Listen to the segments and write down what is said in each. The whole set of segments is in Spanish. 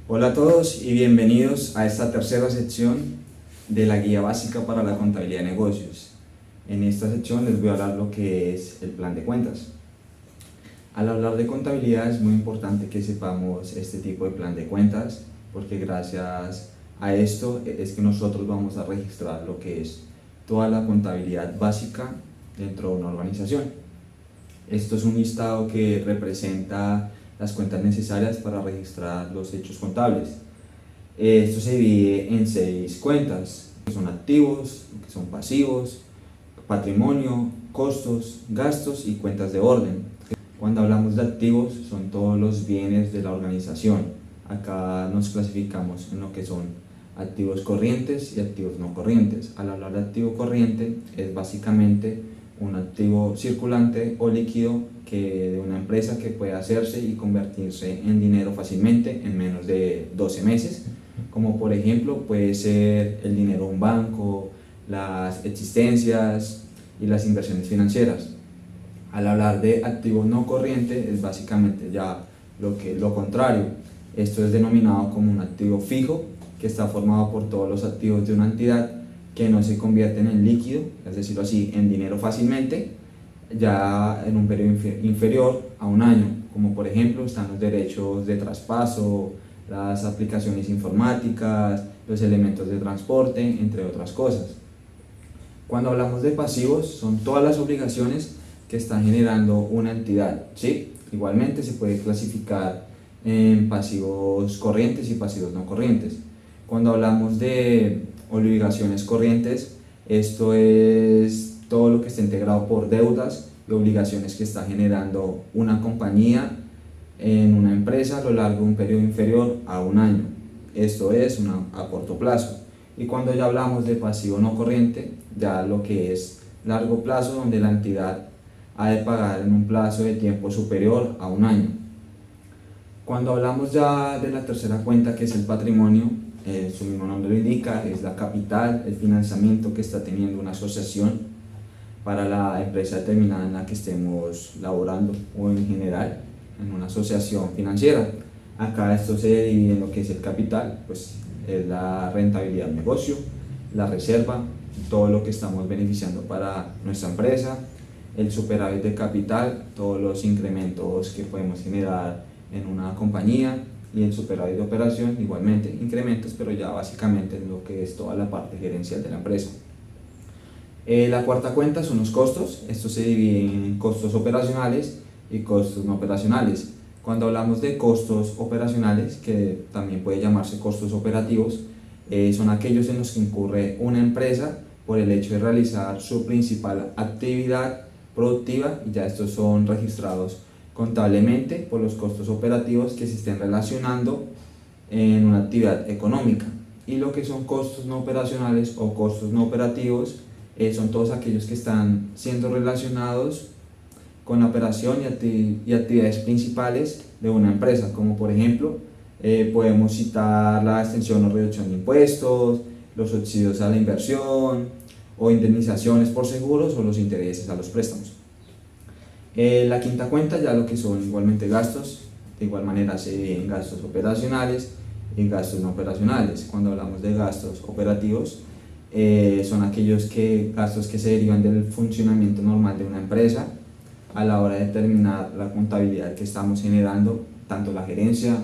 Hola a todos y bienvenidos a esta tercera sección de la guía básica para la contabilidad de negocios. En esta sección les voy a hablar lo que es el plan de cuentas. Al hablar de contabilidad es muy importante que sepamos este tipo de plan de cuentas, porque gracias a esto es que nosotros vamos a registrar lo que es toda la contabilidad básica dentro de una organización. Esto es un listado que representa las cuentas necesarias para registrar los hechos contables. Esto se divide en 6 cuentas, que son activos, que son pasivos, patrimonio, costos, gastos y cuentas de orden. Cuando hablamos de activos, son todos los bienes de la organización. Acá nos clasificamos en lo que son activos corrientes y activos no corrientes. Al hablar de activo corriente, es básicamente un activo circulante o líquido de una empresa que puede hacerse y convertirse en dinero fácilmente en menos de 12 meses, como por ejemplo puede ser el dinero de un banco, las existencias y las inversiones financieras. Al hablar de activo no corriente es básicamente ya lo contrario. Esto es denominado como un activo fijo, que está formado por todos los activos de una entidad que no se convierten en líquido, es decir, así, en dinero fácilmente, ya en un periodo inferior a un año, como por ejemplo están los derechos de traspaso, las aplicaciones informáticas, los elementos de transporte, entre otras cosas. Cuando hablamos de pasivos, son todas las obligaciones que está generando una entidad, ¿sí? Igualmente se puede clasificar en pasivos corrientes y pasivos no corrientes. Cuando hablamos de obligaciones corrientes, esto es todo lo que está integrado por deudas y obligaciones que está generando una compañía en una empresa a lo largo de un periodo inferior a un año. Esto es a corto plazo. Y cuando ya hablamos de pasivo no corriente, ya lo que es largo plazo, donde la entidad ha de pagar en un plazo de tiempo superior a un año. Cuando hablamos ya de la tercera cuenta, que es el patrimonio, su mismo nombre lo indica, es la capital, el financiamiento que está teniendo una asociación para la empresa determinada en la que estemos laborando o en general en una asociación financiera. Acá esto se divide en lo que es el capital, pues es la rentabilidad del negocio, la reserva, todo lo que estamos beneficiando para nuestra empresa, el superávit de capital, todos los incrementos que podemos generar en una compañía, y el superávit de operación, igualmente incrementos, pero ya básicamente en lo que es toda la parte gerencial de la empresa. La cuarta cuenta son los costos. Esto se divide en costos operacionales y costos no operacionales. Cuando hablamos de costos operacionales, que también puede llamarse costos operativos, son aquellos en los que incurre una empresa por el hecho de realizar su principal actividad productiva, y ya estos son registrados contablemente por los costos operativos que se estén relacionando en una actividad económica. Y lo que son costos no operacionales o costos no operativos son todos aquellos que están siendo relacionados con la operación y actividades principales de una empresa, como por ejemplo podemos citar la extensión o reducción de impuestos, los subsidios a la inversión o indemnizaciones por seguros o los intereses a los préstamos. La quinta cuenta, ya lo que son igualmente gastos, de igual manera se dividen en gastos operacionales y gastos no operacionales. Cuando hablamos de gastos operativos, son aquellos gastos que se derivan del funcionamiento normal de una empresa a la hora de determinar la contabilidad que estamos generando, tanto la gerencia,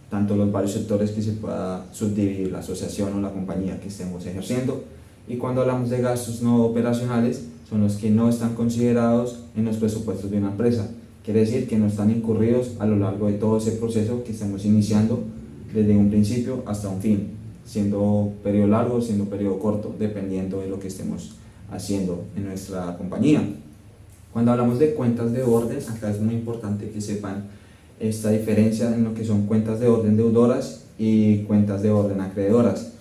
tanto los varios sectores que se pueda subdividir la asociación o la compañía que estemos ejerciendo. Y cuando hablamos de gastos no operacionales, son los que no están considerados en los presupuestos de una empresa. Quiere decir que no están incurridos a lo largo de todo ese proceso que estamos iniciando desde un principio hasta un fin, siendo periodo largo, siendo periodo corto, dependiendo de lo que estemos haciendo en nuestra compañía. Cuando hablamos de cuentas de orden, acá es muy importante que sepan esta diferencia en lo que son cuentas de orden deudoras y cuentas de orden acreedoras.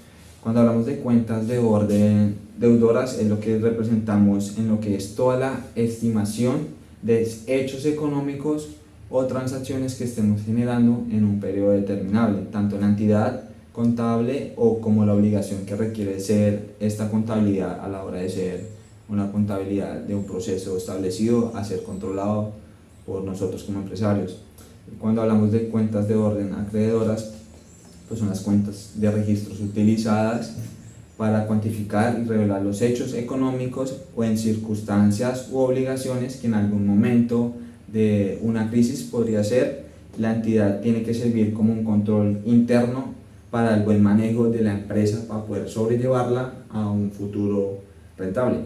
Cuando hablamos de cuentas de orden deudoras, es lo que representamos en lo que es toda la estimación de hechos económicos o transacciones que estemos generando en un periodo determinable, tanto en la entidad contable o como la obligación que requiere ser esta contabilidad a la hora de ser una contabilidad de un proceso establecido a ser controlado por nosotros como empresarios. Cuando hablamos de cuentas de orden acreedoras, pues son las cuentas de registros utilizadas para cuantificar y revelar los hechos económicos o en circunstancias u obligaciones que en algún momento de una crisis podría ser. La entidad tiene que servir como un control interno para el buen manejo de la empresa para poder sobrellevarla a un futuro rentable.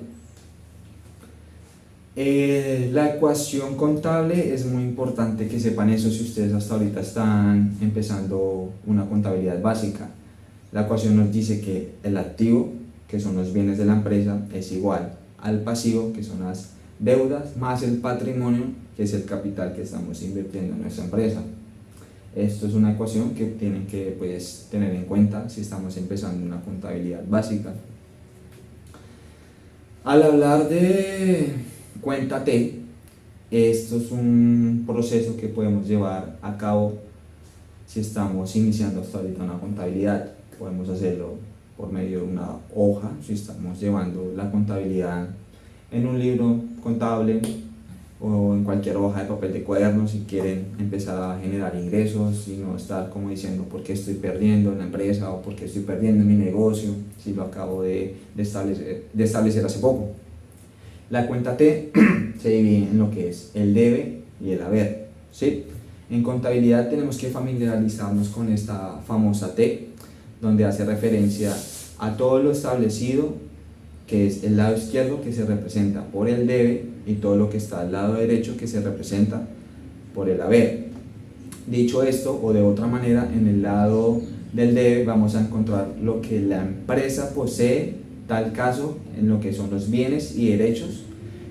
La ecuación contable es muy importante que sepan eso si ustedes hasta ahorita están empezando una contabilidad básica. La ecuación nos dice que el activo, que son los bienes de la empresa, es igual al pasivo, que son las deudas, más el patrimonio, que es el capital que estamos invirtiendo en nuestra empresa. Esto es una ecuación que tienen que tener en cuenta si estamos empezando una contabilidad básica. Al hablar de cuenta T, esto es un proceso que podemos llevar a cabo si estamos iniciando hasta ahorita una contabilidad. Podemos hacerlo por medio de una hoja, si estamos llevando la contabilidad en un libro contable o en cualquier hoja de papel de cuaderno, si quieren empezar a generar ingresos y no estar como diciendo por qué estoy perdiendo en la empresa o por qué estoy perdiendo en mi negocio, si lo acabo de establecer hace poco. La cuenta T se divide en lo que es el debe y el haber, ¿sí? En contabilidad tenemos que familiarizarnos con esta famosa T, donde hace referencia a todo lo establecido, que es el lado izquierdo, que se representa por el debe, y todo lo que está al lado derecho, que se representa por el haber. Dicho esto, o de otra manera, en el lado del debe vamos a encontrar lo que la empresa posee, tal caso en lo que son los bienes y derechos,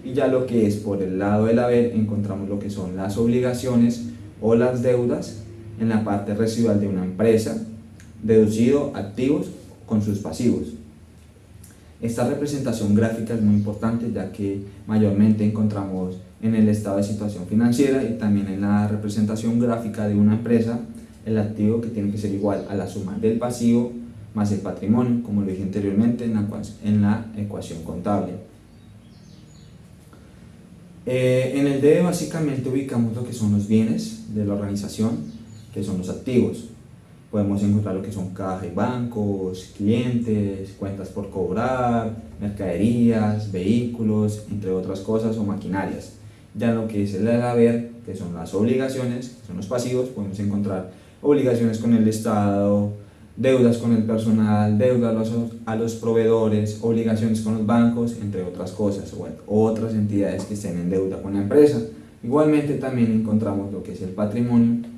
y ya lo que es por el lado del haber encontramos lo que son las obligaciones o las deudas en la parte residual de una empresa, deducido activos con sus pasivos. Esta representación gráfica es muy importante, ya que mayormente encontramos en el estado de situación financiera y también en la representación gráfica de una empresa el activo, que tiene que ser igual a la suma del pasivo más el patrimonio, como lo dije anteriormente en la ecuación contable. En el debe básicamente ubicamos lo que son los bienes de la organización, que son los activos. Podemos encontrar lo que son caja y bancos, clientes, cuentas por cobrar, mercaderías, vehículos, entre otras cosas, o maquinarias. Ya lo que es el haber, que son las obligaciones, que son los pasivos, podemos encontrar obligaciones con el Estado, deudas con el personal, deudas a los proveedores, obligaciones con los bancos, entre otras cosas, o otras entidades que estén en deuda con la empresa. Igualmente también encontramos lo que es el patrimonio,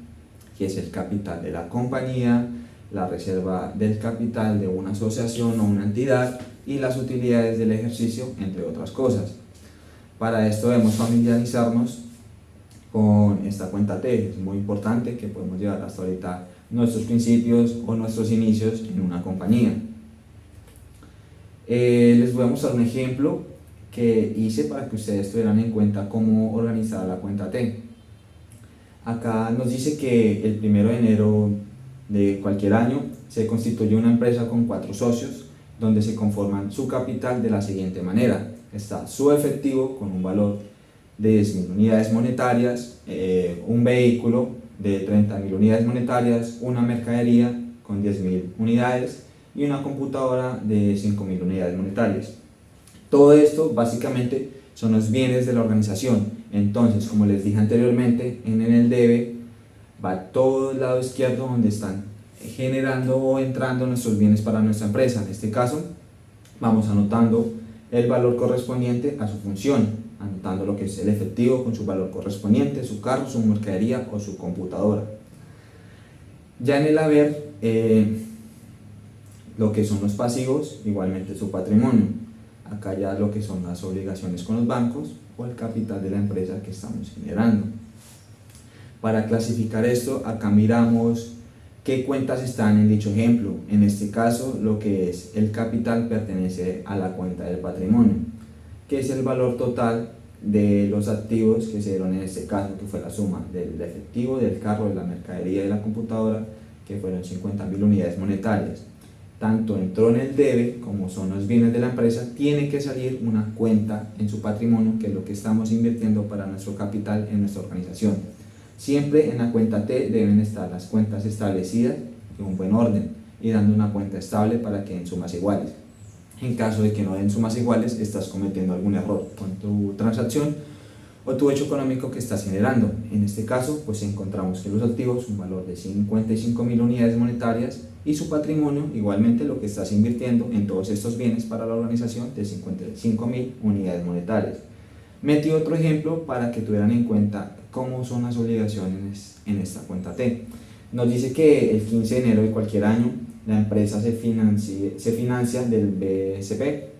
que es el capital de la compañía, la reserva del capital de una asociación o una entidad y las utilidades del ejercicio, entre otras cosas. Para esto debemos familiarizarnos con esta cuenta T. Es muy importante que podemos llevar hasta ahorita nuestros principios o nuestros inicios en una compañía. Les voy a mostrar un ejemplo que hice para que ustedes tuvieran en cuenta cómo organizar la cuenta T. Acá nos dice que el 1 de enero de cualquier año se constituye una empresa con 4 socios, donde se conforman su capital de la siguiente manera. Está su efectivo con un valor de 10.000 unidades monetarias, un vehículo de 30.000 unidades monetarias, una mercadería con 10.000 unidades y una computadora de 5.000 unidades monetarias. Todo esto básicamente son los bienes de la organización. Entonces, como les dije anteriormente, en el debe va todo el lado izquierdo, donde están generando o entrando nuestros bienes para nuestra empresa. En este caso, vamos anotando el valor correspondiente a su función, anotando lo que es el efectivo con su valor correspondiente, su carro, su mercadería o su computadora. Ya en el haber, lo que son los pasivos, igualmente su patrimonio. Acá ya lo que son las obligaciones con los bancos o el capital de la empresa que estamos generando. Para clasificar esto, acá miramos qué cuentas están en dicho ejemplo. En este caso, lo que es el capital pertenece a la cuenta del patrimonio, que es el valor total de los activos que se dieron en este caso, que fue la suma del efectivo, del carro, de la mercadería y de la computadora, que fueron 50.000 unidades monetarias. Tanto entró en el debe como son los bienes de la empresa, tiene que salir una cuenta en su patrimonio, que es lo que estamos invirtiendo para nuestro capital en nuestra organización. Siempre en la cuenta T deben estar las cuentas establecidas, en un buen orden y dando una cuenta estable para que den sumas iguales. En caso de que no den sumas iguales, estás cometiendo algún error con tu transacción o tu hecho económico que estás generando. En este caso, pues encontramos que los activos, un valor de 55.000 unidades monetarias, y su patrimonio, igualmente lo que estás invirtiendo en todos estos bienes para la organización, de 55.000 unidades monetarias. Metí otro ejemplo para que tuvieran en cuenta cómo son las obligaciones en esta cuenta T. Nos dice que el 15 de enero de cualquier año la empresa se financia del BCP,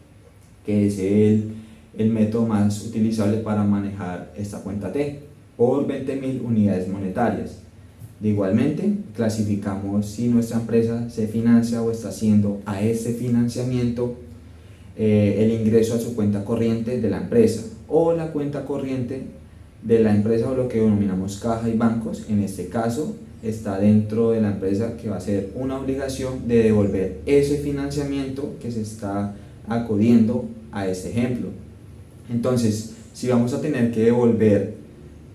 que es el método más utilizable para manejar esta cuenta T, por 20.000 unidades monetarias. De igualmente, clasificamos si nuestra empresa se financia o está haciendo a este financiamiento el ingreso a su cuenta corriente de la empresa o la cuenta corriente de la empresa, o lo que denominamos caja y bancos. En este caso está dentro de la empresa, que va a ser una obligación de devolver ese financiamiento que se está acudiendo a este ejemplo. Entonces, si vamos a tener que devolver,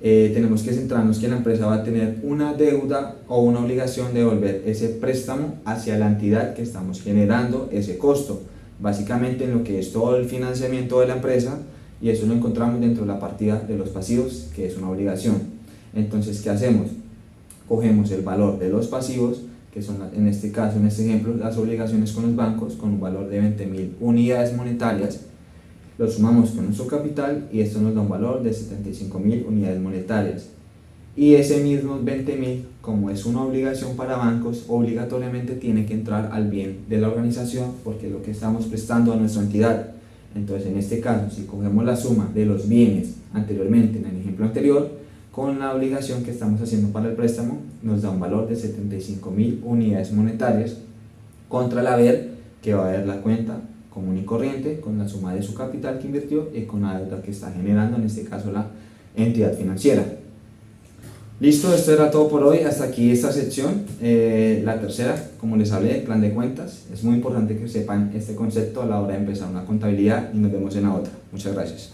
tenemos que centrarnos que la empresa va a tener una deuda o una obligación de devolver ese préstamo hacia la entidad que estamos generando ese costo, básicamente en lo que es todo el financiamiento de la empresa, y eso lo encontramos dentro de la partida de los pasivos, que es una obligación. Entonces, ¿qué hacemos? Cogemos el valor de los pasivos, que son en este caso, en este ejemplo, las obligaciones con los bancos, con un valor de 20.000 unidades monetarias, lo sumamos con nuestro capital y esto nos da un valor de 75.000 unidades monetarias. Y ese mismo 20.000, como es una obligación para bancos, obligatoriamente tiene que entrar al bien de la organización, porque es lo que estamos prestando a nuestra entidad. Entonces, en este caso, si cogemos la suma de los bienes anteriormente, en el ejemplo anterior, con la obligación que estamos haciendo para el préstamo, nos da un valor de 75.000 unidades monetarias, contra el haber, que va a haber la cuenta común y corriente, con la suma de su capital que invirtió y con la deuda que está generando, en este caso la entidad financiera. Listo, esto era todo por hoy. Hasta aquí esta sección, la tercera, como les hablé, plan de cuentas. Es muy importante que sepan este concepto a la hora de empezar una contabilidad, y nos vemos en la otra. Muchas gracias.